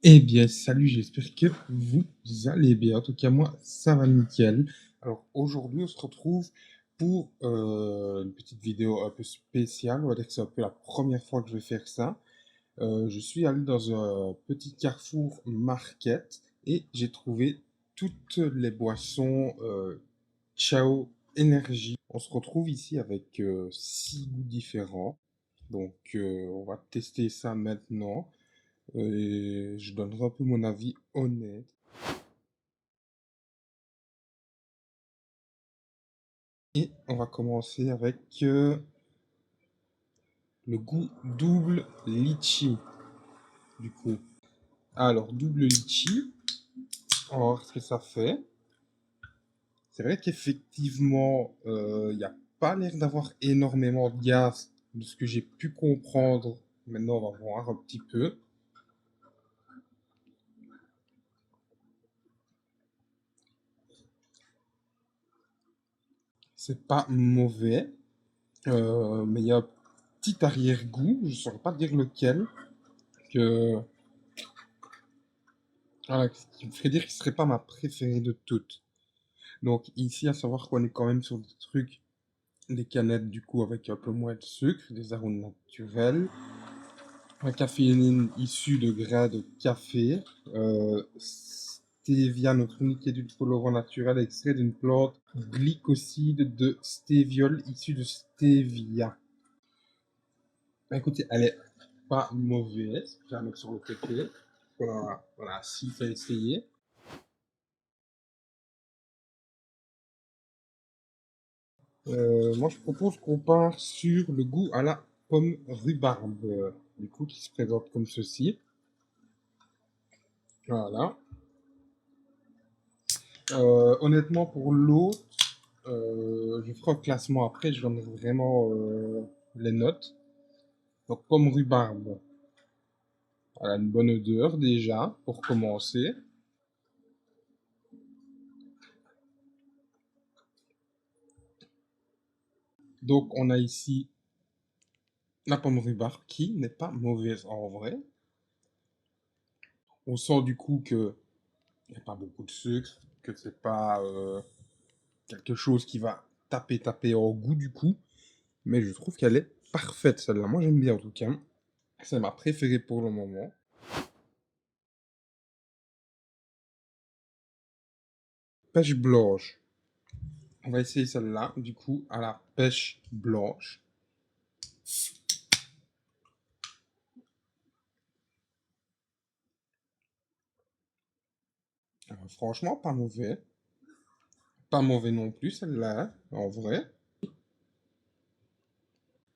Eh bien, salut, j'espère que vous allez bien. En tout cas, moi, ça va nickel. Alors, aujourd'hui, on se retrouve pour une petite vidéo un peu spéciale. On va dire que c'est un peu la première fois que je vais faire ça. Je suis allé dans un petit carrefour market et j'ai trouvé toutes les boissons Ciao Énergie. On se retrouve ici avec 6 goûts différents. Donc, on va tester ça maintenant. Et je donnerai un peu mon avis honnête. Et on va commencer avec le goût double litchi, du coup. Alors, double litchi, on va voir ce que ça fait. C'est vrai qu'effectivement, il n'y a pas l'air d'avoir énormément de gaz, de ce que j'ai pu comprendre. Maintenant, on va voir un petit peu. C'est pas mauvais, mais il y a un petit arrière-goût, je ne saurais pas dire lequel, que voilà, qui me ferait dire que ce serait pas ma préférée de toutes. Donc ici, à savoir qu'on est quand même sur des trucs, des canettes du coup avec un peu moins de sucre, des arômes naturels, un caféine issu de grains de café, stevia, notre unique édulcorant naturel extrait d'une plante glycoside de stéviol issu de stevia. Bah, écoutez, elle est pas mauvaise, je vais la mettre sur le côté. Voilà, voilà, s'il fait essayer. Moi, je propose qu'on part sur le goût à la pomme rhubarbe, du coup, qui se présente comme ceci. Voilà. Honnêtement, pour l'autre, je ferai un classement après, je donnerai vraiment les notes. Donc, pomme rhubarbe, elle a une bonne odeur déjà, pour commencer. Donc, on a ici la pomme rhubarbe qui n'est pas mauvaise en vrai. On sent du coup que il n'y a pas beaucoup de sucre, que c'est pas quelque chose qui va taper en goût du coup, mais je trouve qu'elle est parfaite celle-là. Moi j'aime bien en tout cas. C'est ma préférée pour le moment. Pêche blanche. On va essayer celle-là, du coup, à la pêche blanche. Franchement, pas mauvais. Pas mauvais non plus celle-là, hein, en vrai.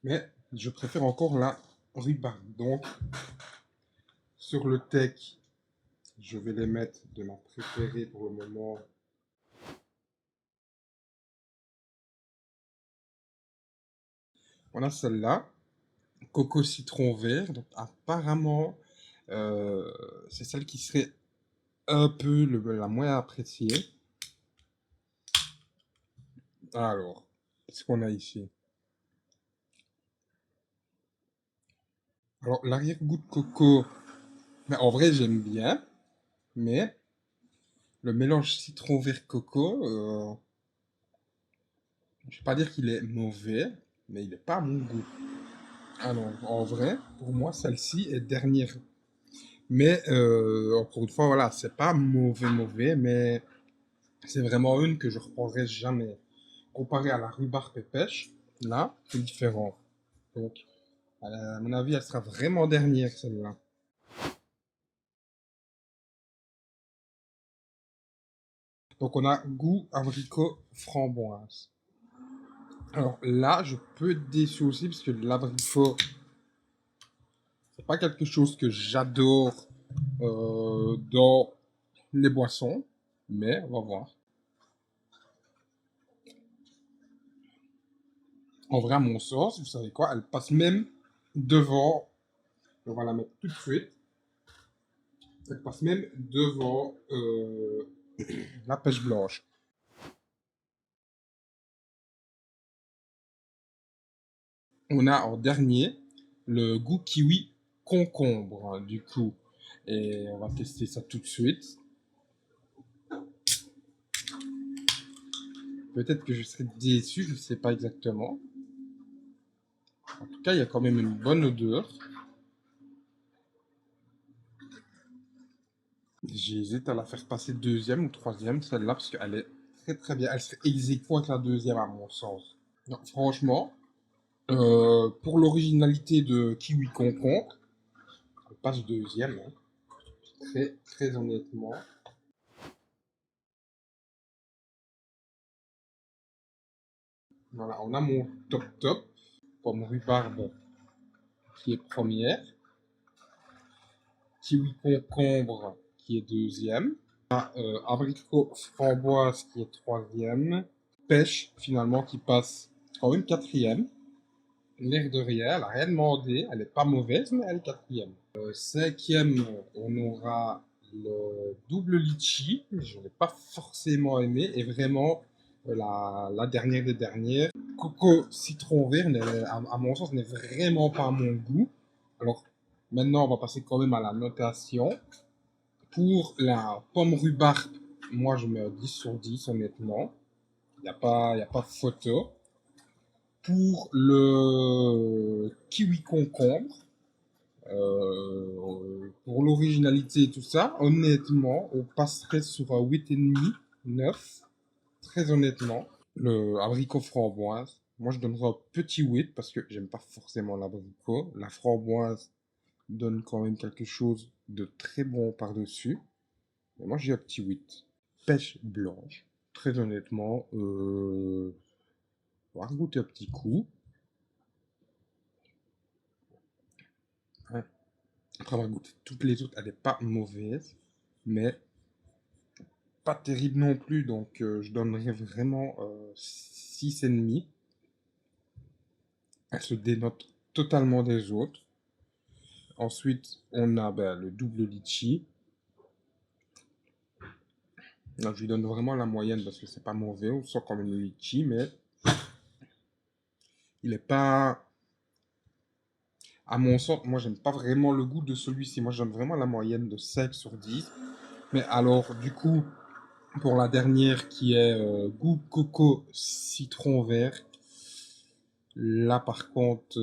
Mais je préfère encore la rhubarbe. Donc, sur le tech, je vais les mettre de ma préférée pour le moment. On a celle-là, coco citron vert. Donc apparemment, euh, c'est celle qui serait un peu la moins appréciée. Alors, qu'est-ce qu'on a ici? Alors, l'arrière-goût de coco, mais en vrai, j'aime bien, mais le mélange citron vert coco, je vais pas dire qu'il est mauvais, mais il n'est pas à mon goût. Alors, en vrai, pour moi, celle-ci est dernière. Mais, encore une fois, voilà, c'est pas mauvais, mais c'est vraiment une que je reprendrai jamais. Comparé à la rhubarbe et pêche, là, c'est différent. Donc, à mon avis, elle sera vraiment dernière, celle-là. Donc, on a goût abricot framboise. Alors là, je peux être déçu aussi parce que l'abricot, c'est pas quelque chose que j'adore dans les boissons, mais on va voir. En vrai, à mon sens, vous savez quoi, elle passe même devant. On va la mettre tout de suite. Elle passe même devant la pêche blanche. On a en dernier le goût kiwi concombre, hein, du coup. Et on va tester ça tout de suite. Peut-être que je serai déçu, je ne sais pas exactement. En tout cas, il y a quand même une bonne odeur. J'hésite à la faire passer deuxième ou troisième, celle-là, parce qu'elle est très très bien. Elle serait ex aequo avec la deuxième, à mon sens. Non, franchement, pour l'originalité de Kiwi Concombre, elle passe deuxième, hein. Très très honnêtement. Voilà, on a mon top top, pomme rhubarbe qui est première, kiwi concombre qui est deuxième, abricot framboise qui est troisième, pêche finalement qui passe quand même quatrième. L'air de rien, elle a rien demandé, elle est pas mauvaise, mais elle est quatrième. Cinquième, on aura le double litchi, je l'ai pas forcément aimé, et vraiment la dernière des dernières. Coco citron vert, à mon sens, n'est vraiment pas à mon goût. Alors maintenant, on va passer quand même à la notation. Pour la pomme rhubarbe, moi je mets 10 sur 10 honnêtement. Y a pas photo. Pour le kiwi concombre, pour l'originalité et tout ça, honnêtement, on passerait sur un 8,5, 9, très honnêtement. Le abricot framboise, moi je donnerais un petit 8 parce que j'aime pas forcément l'abricot. La framboise donne quand même quelque chose de très bon par-dessus. Mais moi j'ai un petit 8. Pêche blanche, très honnêtement, on va goûter un petit coup. Ouais. Après avoir goûté toutes les autres, elle n'est pas mauvaise, mais pas terrible non plus. Donc je donnerais vraiment 6,5. Elle se dénote totalement des autres. Ensuite, on a le double litchi. Là, je lui donne vraiment la moyenne parce que c'est pas mauvais. On sent quand même le litchi, mais il est pas. À mon sens, moi, j'aime pas vraiment le goût de celui-ci. Moi, je donne vraiment la moyenne de 5 sur 10. Mais alors, du coup, pour la dernière qui est goût coco citron vert, là, par contre,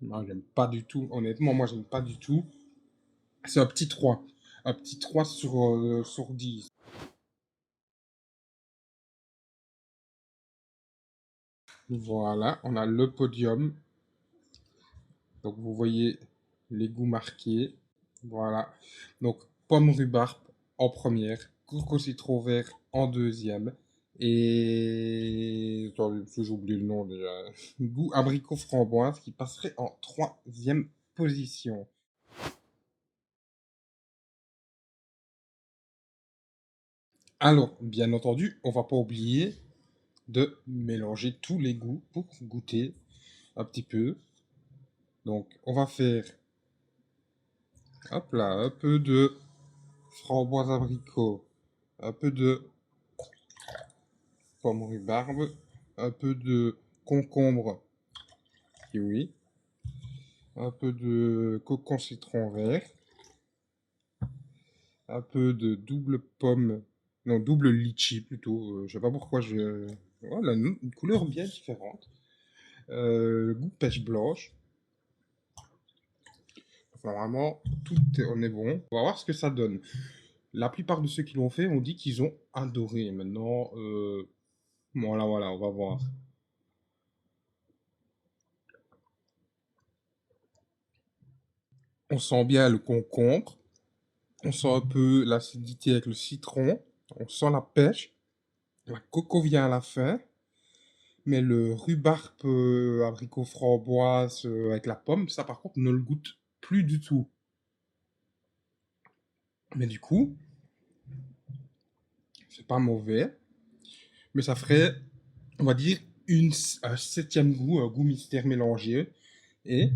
moi, j'aime pas du tout. Honnêtement, moi, j'aime pas du tout. C'est un petit 3. Un petit 3 sur 10. Voilà, on a le podium. Donc vous voyez les goûts marqués. Voilà. Donc pomme rhubarbe en première, coco citron vert en deuxième. Et attendez, j'ai oublié le nom déjà. Goût abricot framboise qui passerait en troisième position. Alors, bien entendu, on va pas oublier de mélanger tous les goûts pour goûter un petit peu. Donc, on va faire, hop là, un peu de framboise abricot, un peu de pomme rhubarbe, un peu de concombre kiwi, un peu de cocon citron vert, un peu de double pomme, non, double litchi plutôt, je sais pas pourquoi je... Voilà, une couleur bien différente. Le goût pêche blanche. Enfin, vraiment, on est bon. On va voir ce que ça donne. La plupart de ceux qui l'ont fait ont dit qu'ils ont adoré. Maintenant, voilà, voilà, on va voir. On sent bien le concombre. On sent un peu l'acidité avec le citron. On sent la pêche. La coco vient à la fin. Mais le rhubarbe, abricot framboise avec la pomme, ça par contre ne le goûte plus du tout. Mais du coup, c'est pas mauvais. Mais ça ferait, on va dire, un septième goût, un goût mystère mélangé. Et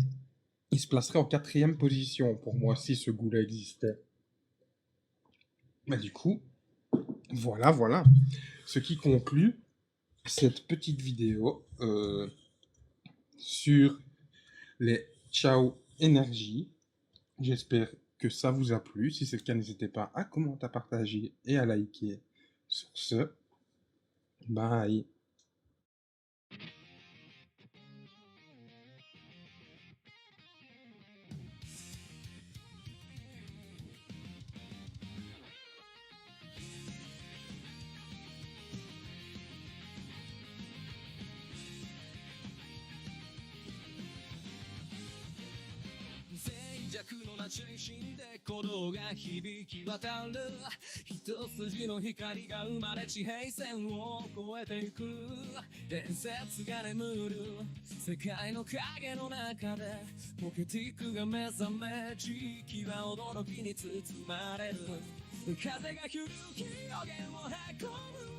il se placerait en quatrième position pour moi si ce goût-là existait. Mais du coup, voilà. Ce qui conclut cette petite vidéo sur les Ciao Énergie. J'espère que ça vous a plu. Si c'est le cas, n'hésitez pas à commenter, à partager et à liker. Sur ce, bye.脆弱のな中心で鼓動が響き渡る一筋の光が生まれ地平線を越えていく伝説が眠る世界の影の中でポケティックが目覚め地域は驚きに包まれる風が響き予言を運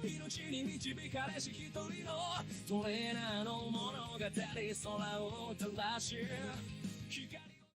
ぶ命に導かれし一人のトレーナーの物語空を照らし光